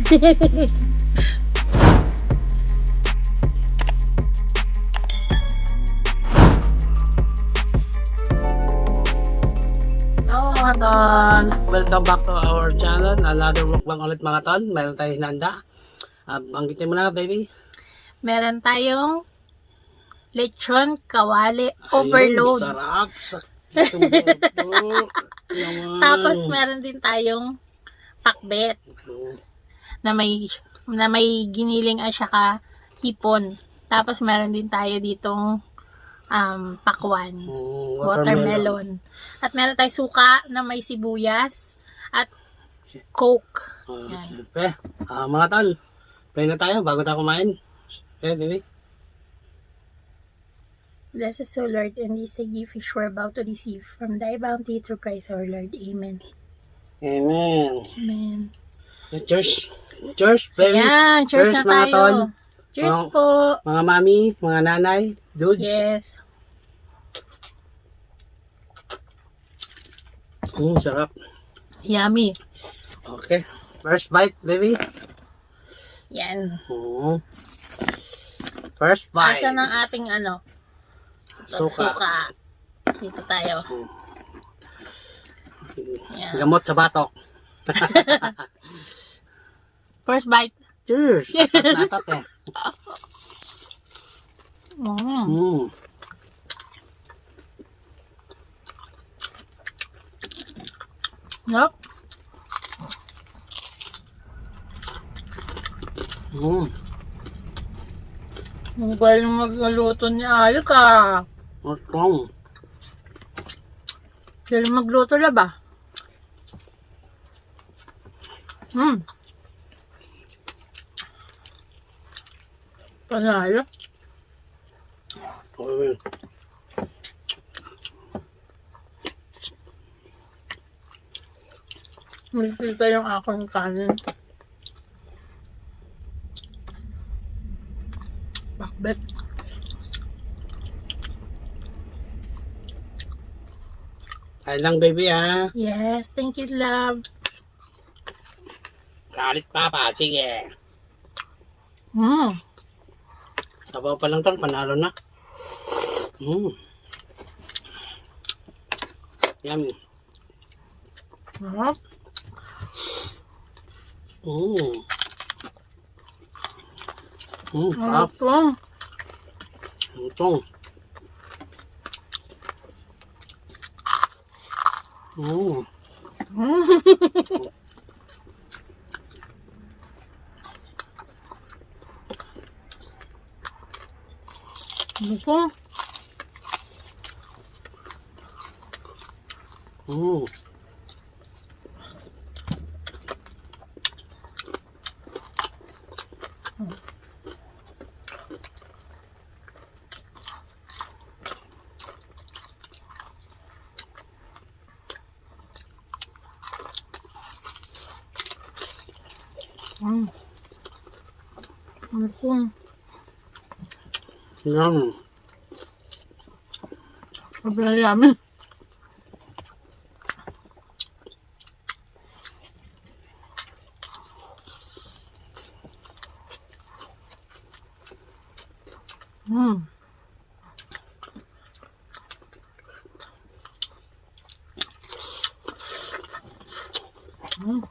Hello mga tol! Welcome back to our channel. Another mukbang ulit mga tol. Meron tayong hinanda. Banggitin mo na, baby. Meron tayong lechon kawali overload. Ayun, sarap. Tapos meron din tayong pakbet na may giniling at saka hipon. Tapos meron din tayo ditong pakwan, watermelon. At meron tayong suka na may sibuyas at coke. Siyempre. Mga tol, pray na tayo bago tayo kumain. Okay, baby. Bless us, O Lord, and these the gift which we're about to receive from thy bounty through Christ our Lord. Amen. Amen. Amen. Cheers. Cheers, baby. Ayan, cheers na mga tayo. tol. Cheers Mga- po. Mga mami, mga nanay, dudes. Yes. Sarap. Yummy. Okay. First bite, baby. Yan. First bite. Asa ng ating Suka. Dito tayo. Yan. Gamot sa batok. First bite. Cheers. Natat eh. Mm. Yup. Ang galing magluto ni Alka. Strong. Galing magluto na ba? Panalo. Okay. Magkita yung aking kanin. Bakbet. Kain lang, baby, ha. Yes, thank you, love. Kalit, papa. Sige. Tabaw pa lang, tol. Panalo na. Yummy. Sarap. Sarap. Ito. Itong. Ito. Ito. Yum. Sobrang yummy.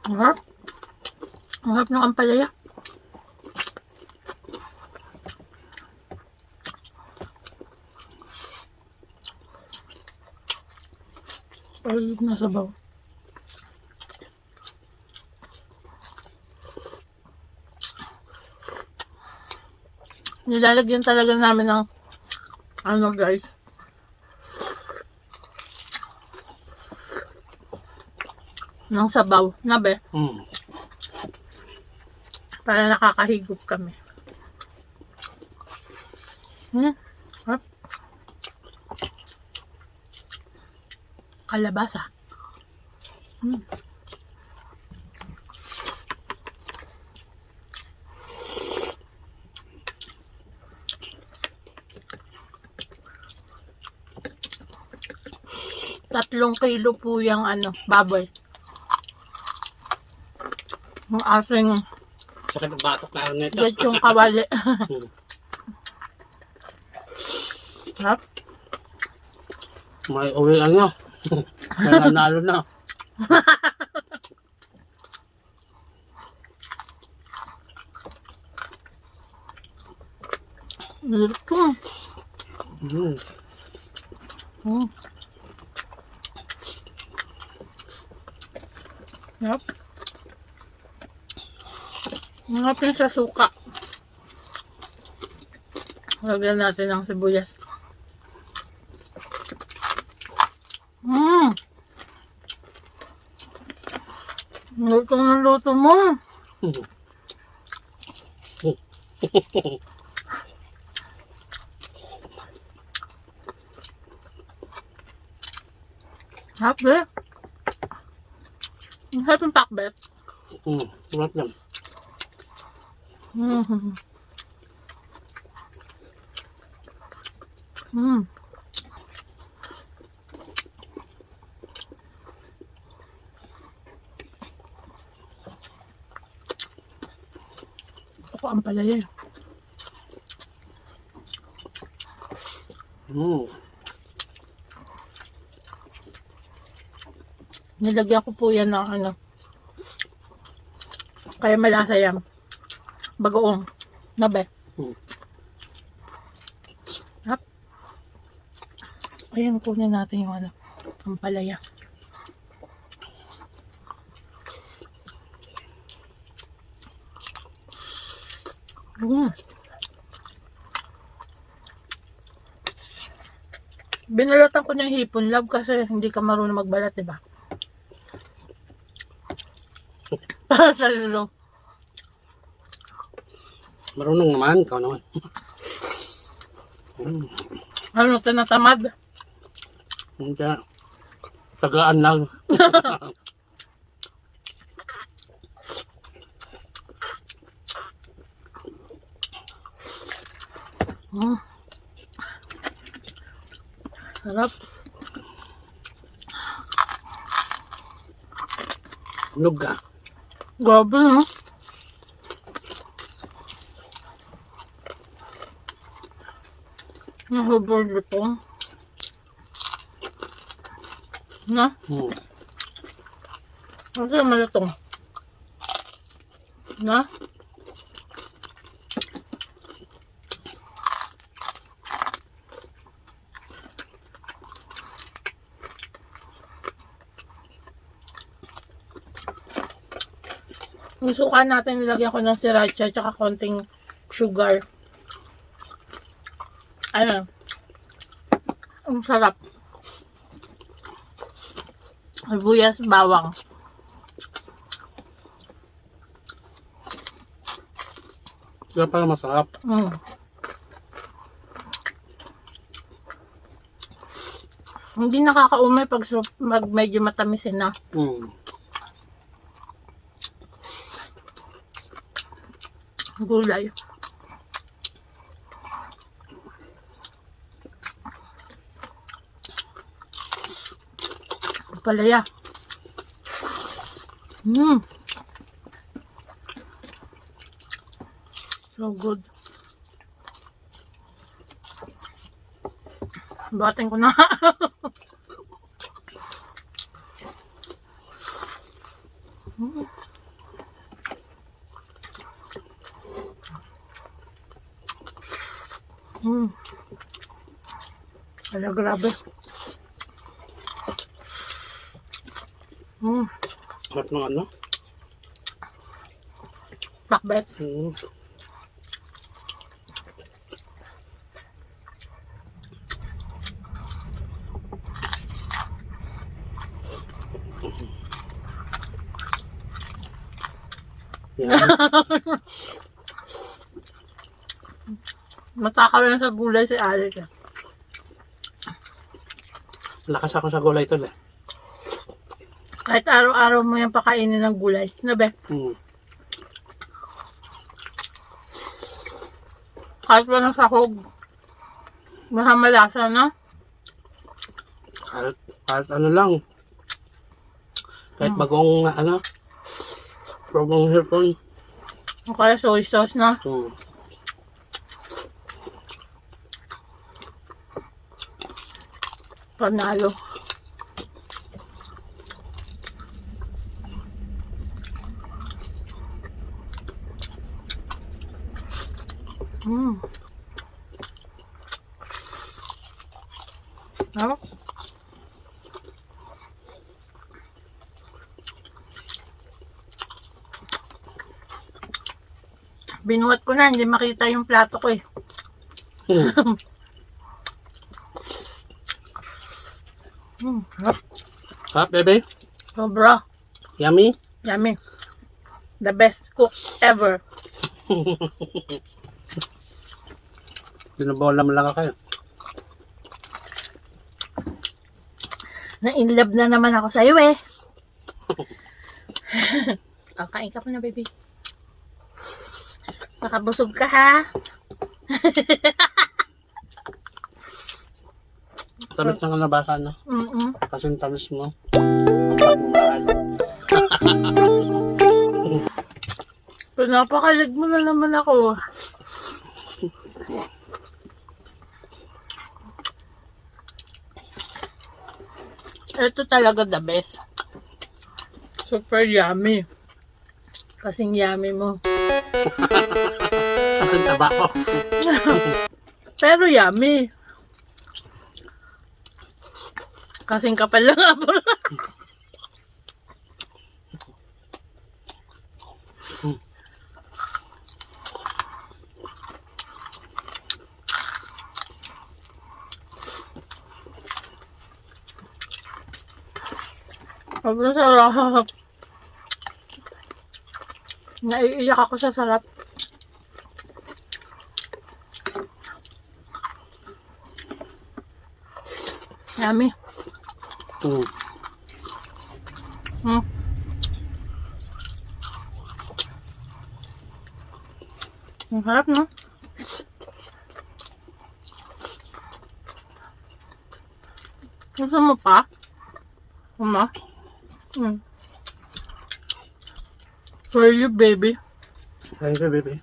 Harap. Harap ng ampalaya. Palit na sabaw. Nilalagyan talaga namin ng guys. Ng sabaw. Nabe. Para nakakahigop kami. Harap. Kalabasa. Tatlong kilo po yung baboy. Ang ating Sakit ang batok na nito. Lechong kawali. Sarap. May uwi ano. May nanalo na. Ito. Mm. Sarap. Ngapin sa suka. Lagyan natin ng sibuyas. Luto ng luto mo. Sarap eh. Ang sarap yung pakbet. Sarap yan. Ako ang palaya. Nilagyan ko po yan ng ano. Kaya malasa yan. Bagoong. Nabe. Hap. Ayan, kunin natin yung ano. Ang palaya. Binalatan ko ng hipon, love, kasi hindi ka marunong magbalat, diba? Para sa lulo. Marunong naman, ikaw naman. Ano, tinatamad? Hindi. Tagaan lang. Sarap. Nuga. Grabe, no? Nahubol ito. Na? Kasi malatong. Na? Yung suka natin, nilagyan ko ng sriracha tsaka konting sugar. Ano? Ang sarap. Sibuyas, bawang. Kaya pala masarap. Hindi nakakaumay pag medyo matamisin na. Gulay. Palaya. So good. Batin ko na. Ala, grabe. Harap ng ano? Pakbet. Yan. Matakaw lang sa gulay si Alex. Lakas ako sa gulay ito eh. Kahit araw-araw mo yung pakainin ng gulay. Ano ba? Kahit walang sahog. Mahamalasa na. Kahit ano lang. Kahit bagong ano. Bagong hipon. O kaya soy sauce na. Panalo. Ah. Binuhat ko na, hindi makita yung plato ko eh. Sarap, bebe. Sobra. Yummy. Yummy. The best cook ever. Binabola mo lang kayo. Na-inlove na naman ako sa'yo eh. Kakain ka pa na, baby. Nakabusog ka ha. Tamis ng kalabasan, no? Kasi tamis mo. Ang pagmamahal. Pinapakalig mo na naman ako. Ito talaga the best. Super yummy. Kasing yummy mo. Ang taba ko. Pero yummy. Kasing kapal lang ako. Sobrang sarap. Naiiyak ako sa sarap. Yummy. Ang harap, no? Gusto mo pa? Mama? For you, baby. Thank you, baby.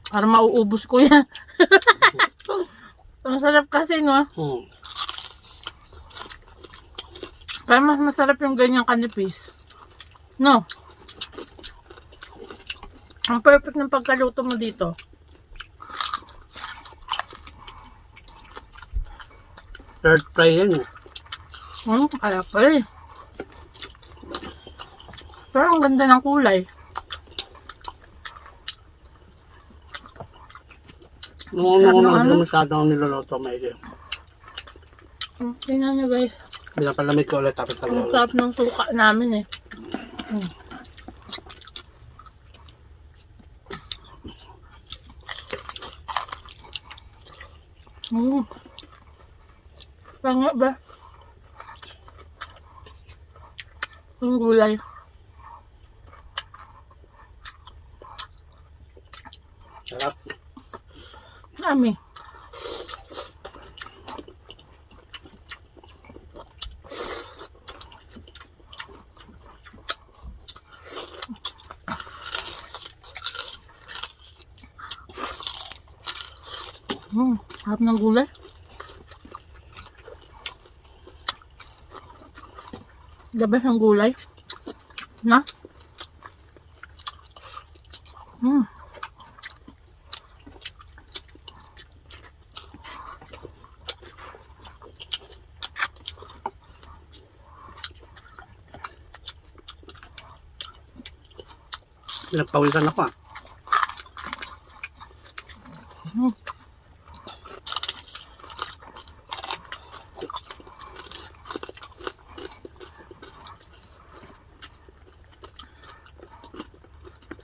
Para mauubos ko yan. Ang sarap kasi, no? Kaya mas masarap yung ganyang kanipis. No? Ang perfect ng pagkaluto mo dito. Third fry yan, eh. Kaya pala eh. Pero ang ganda ng kulay. Nung hindi masyadong niluluto, maigi. Tingnan nyo guys. Binapalamig ko ulit tapos Ang ulit. sarap ng suka namin eh. Panga ba? Ang gulay. Sarap. Dami. Harap ng gulay. The best ng gulay. Na? Pinagpawisan ako, ah.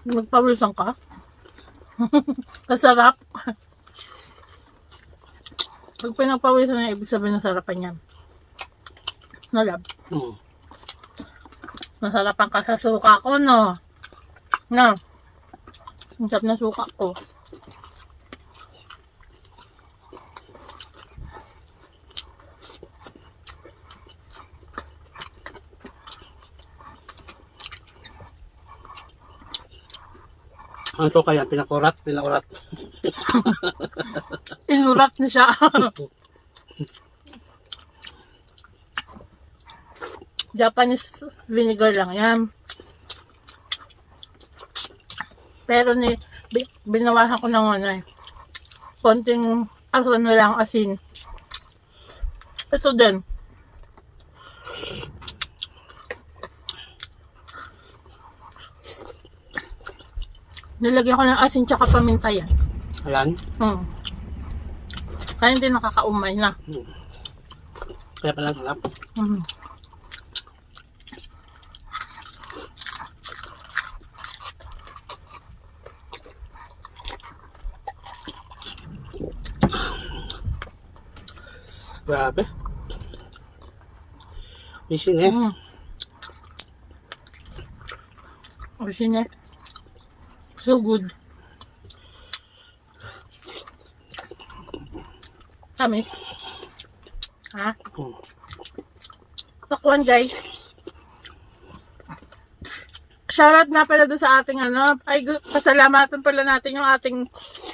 Magpawisan ka? Kasarap. Pag pinagpawisan na, ibig sabihin ng sarapan yan. Nalab. Masarapan ka sa suka ko, no? No. Ang sarap na suka ko. Ang suka yan, pinakurat. Inurat na siya. Japanese vinegar lang yan. Pero binawasan ko ng ano eh. Konting asin na lang, asin. Ito din. Nilagyan ko ng asin tsaka paminta yan. Ayan. Kaya hindi nakakaumay na. Kaya pala sarap. Grabe. Isin eh. Asin eh. So good. Tamis. Ha? Pakwan guys. Shoutout na pala doon sa ating ano. Ay, pasalamatan pala natin yung ating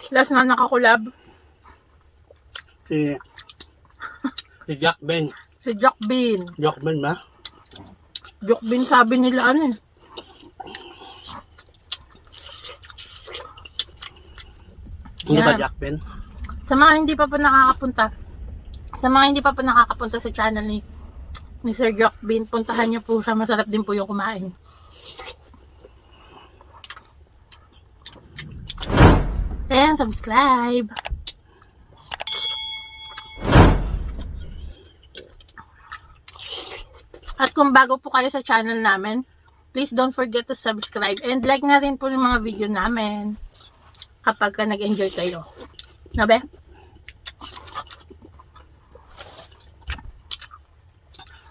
last na nakakulab. Si Jack Ben. Si Jack Bean. Jack Ben ba? Jack Bean sabi nila ano eh. Hindi ba Yan. Jack Ben? Sa mga hindi pa nakakapunta sa channel ni Sir Jack Bean, puntahan niyo po siya. Masarap din po yung kumain. And subscribe. At kung bago po kayo sa channel namin, please don't forget to subscribe and like na rin po yung mga video namin kapag ka nag-enjoy kayo. Nabe?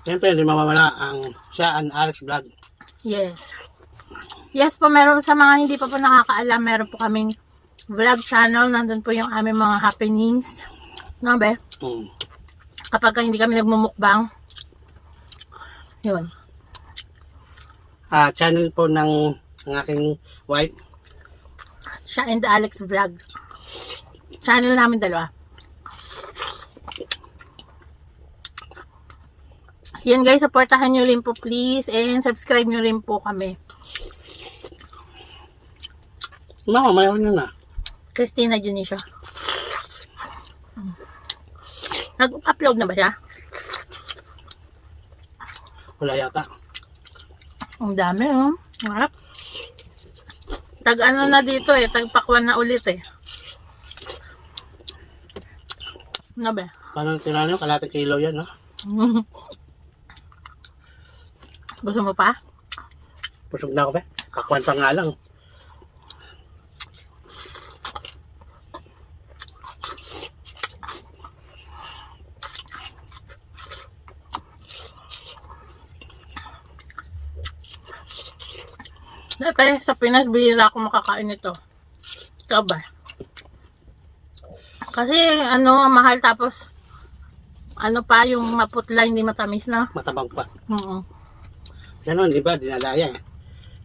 Siyempre, hindi mawawala ang siya and Alex Vlog. Yes. Yes po, meron sa mga hindi pa po nakakaalam, meron po kaming vlog channel. Nandun po yung aming mga happenings. Nabe? Kapag ka hindi kami nagmumukbang. Yun. Channel po ng aking wife. Siya and Alex Vlog. Channel namin dalawa. Yan guys, supportahan nyo rin po please and subscribe nyo rin po kami. Mama, mayroon yun na. Christina Junisha. Nag-upload na ba siya? Wala yata. Ang dami, oh. Harap. Tag-ano na dito eh. Tag-pakwan na ulit eh. Ano ba? Paano tinanong? Kalating kilo yan, ha? Gusto mo pa? Pusog na ako, be. Pakwan pa nga lang. Dati, sa Pinas, bihira ako makakain nito. Ikaw ba? Kasi, ano, mahal tapos, ano pa, yung maputla, hindi matamis na. Matabang pa. Oo. Kasi ano, di ba, dinalaya eh.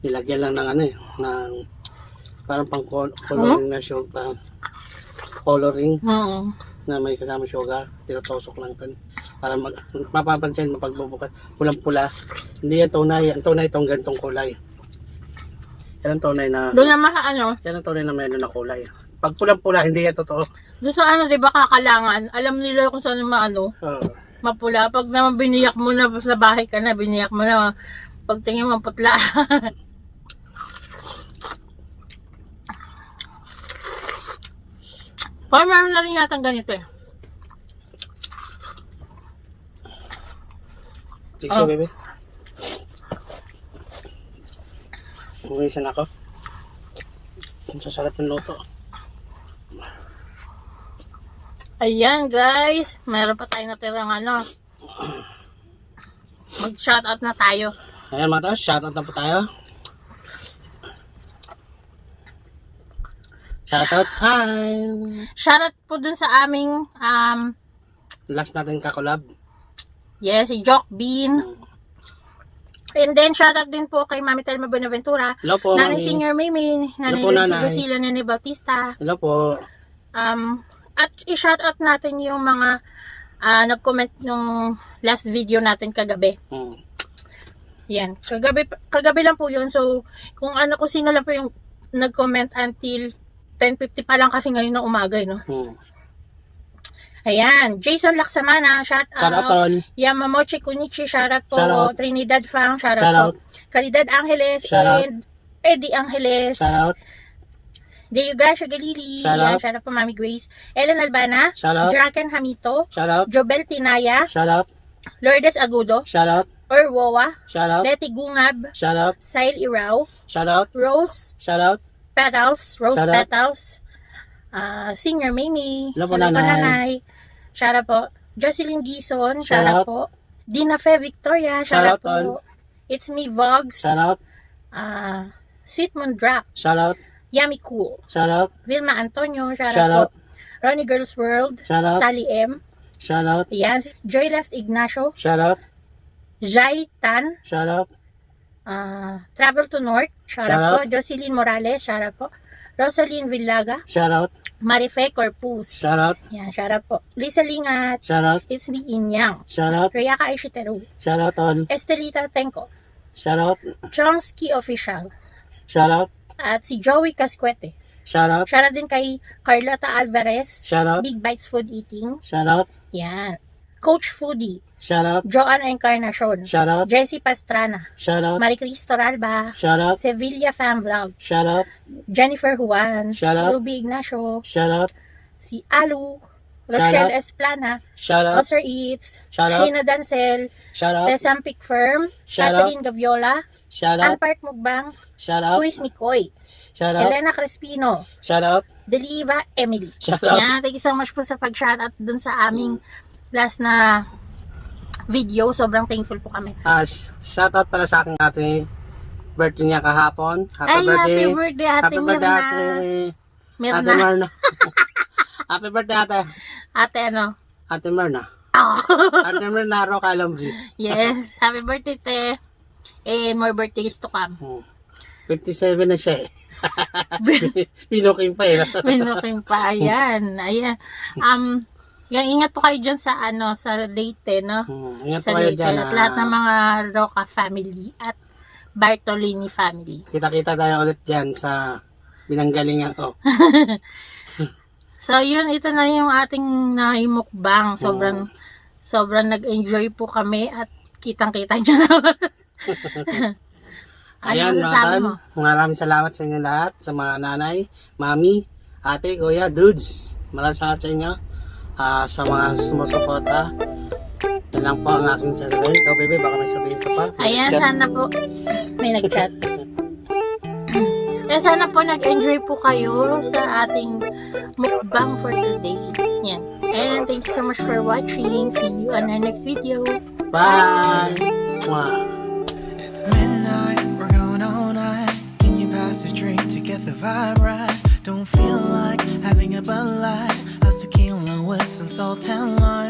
Nilagyan lang ng ano eh, ng parang pang coloring na sugar, coloring Oo. na may kasama sugar, tinutosok lang kan. Para mapapansin mo pagbubukas, pulang-pula. Hindi yan tunay, ang tunay itong gantong kulay. Yan ang tunay na, Doon naman sa ano, yan ang tunay na meron na kulay. Pag pulang-pula, hindi yan totoo. doon sa ano, di ba kakalangan, alam nila kung saan maano, mapula. Pag naman biniyak mo na sa bahay ka na, biniyak mo na, pag tingin mo putla. Parang meron na rin yatang ganito eh. Tissue, baby. Umisan ako. Ang sasarap ng luto. Ayan guys, meron pa tayo natirang ano. Mag-shoutout na tayo. Ayan mga taas, shoutout na po tayo. Shoutout time! Shoutout po dun sa aming Last natin kakolab. yes, si Jock Bean. And then, shoutout din po kay Mami Telma Buenaventura, Hello po, Nanay Mami. Senior Mimi, Nanay Hello po, Nanay. Lucila, Nanay Bautista. Hello po. At i-shoutout natin yung mga nag-comment nung last video natin kagabi. Yan. Kagabi lang po yun. So, kung sino lang po yung nag-comment until 10:50 pa lang kasi ngayon ng umaga, no? Ayan. Jason Laksamana, shout out. Tol. Yamamochi Kunichi, shout out po. Shout out. Trinidad Fang, shout Shout out out. po. Caridad Angeles Shout out. and Eddie Angeles. Shout out. Deo Gracia Galili. Shout out. Shout out po, Mami Grace. Ellen Albana. Shout out. Draken Hamito. Shout out. Jobel Tinaya. Shout out. Lourdes Agudo. Shout out. Orwowa. Shout out. Leti Gungab. Shout out. Sail Irao. Shout out. Rose Shout out. Petals. Rose Shout out. Petals. Singer Mimi. Hello po, Hello po, Nanay. Nanay. Shout out po. Jocelyn Gison. Shout Shout out out. po. Dina Fe Victoria. Shout Shout out out, po. It's me, Vogs. Shout out. Sweet Moon Drop. Shout out. Yummy Cool. Shout out. Vilma Antonio. Shout Shout out out. po. Ronnie Girls World. Shout out. Sally M. Shout out. Ayan. Joy Left Ignacio. Shout out. Jai Tan. Shout out. Travel to North. Shout Shout out po. out. Jocelyn Morales. Shout out po. Rosaline Villaga. Shout out. Marife Corpus. Shout out. Yan, shout out po. Lisa Lingat. Shout out. It's me, Inyang. Shout out. Rayaka Aishiteru. Shout out. Tol. Estelita Tenko. Shout out. Chomsky Official. Shout out. At si Joey Casquete. Shout out. Shout out din kay Carlota Alvarez. Shout out. Big Bites Food Eating. Shout out. Yan. Coach Foodie. Shout out. Joanne Encarnacion. Shout out. Jessie Pastrana. Shout out. Marie Cristo Ralba. Shout out. Sevilla Fan Vlog. Shout out. Jennifer Juan. Shout out. Ruby Ignacio. Shout out. Si Alu. Shout Rochelle out. Esplana. Shout out. Oser Eats. Shout out. Sheena Dancel. Shout out. Tesampic Firm. Shout out. Catherine Gaviola. Shout out. Alpark Mugbang. Shout out. Luis Mikoy. Shout out. Elena Crespino. Shout out. Deliva Emily. Shout out. Yan, thank you so much po sa pag-shoutout dun sa aming last na video. Sobrang thankful po kami. Shout out pala sa aking ate. Birthday niya kahapon. Ay, happy birthday, Ate Happy birthday, Mirna. ate. Mirna. Ate Mirna. Happy birthday, ate. Ate ano? Ate Mirna. Oh. Ate Mirna Ro Calambri. Yes, happy birthday, te. And more birthdays to come. 57 na siya eh. Pinuking pa eh. Minuking pa, ayan. Ayan. Ingat po kayo dyan sa sa Leyte, no? Ingat Sa po kayo Leyte. dyan. At lahat ng mga Roca family at Bartolini family. Kita-kita tayo ulit dyan sa binanggalingan ko. So, yun, ito na yung ating naimukbang. Sobrang nag-enjoy po kami at kitang-kita nyo naman. Ayan, mga masasabi tan. mo? Maraming salamat sa inyo lahat. Sa mga nanay, mami, ate, kuya, dudes. Maraming salamat sa inyo. Sa mga sumusuporta. Yan lang po ang aking sasabihin. Ikaw, bebe, baka may sabihin ka pa. Ayan, Chat. sana po may nag-chat. Ayan, sana po nag-enjoy po kayo sa ating mukbang for today. Yan. And thank you so much for watching. See you on our next video. Bye! Mwah! It's midnight, we're going all night. Can you pass a drink to get the vibe right? Don't feel like having a Bud Light. How's tequila with some salt and lime?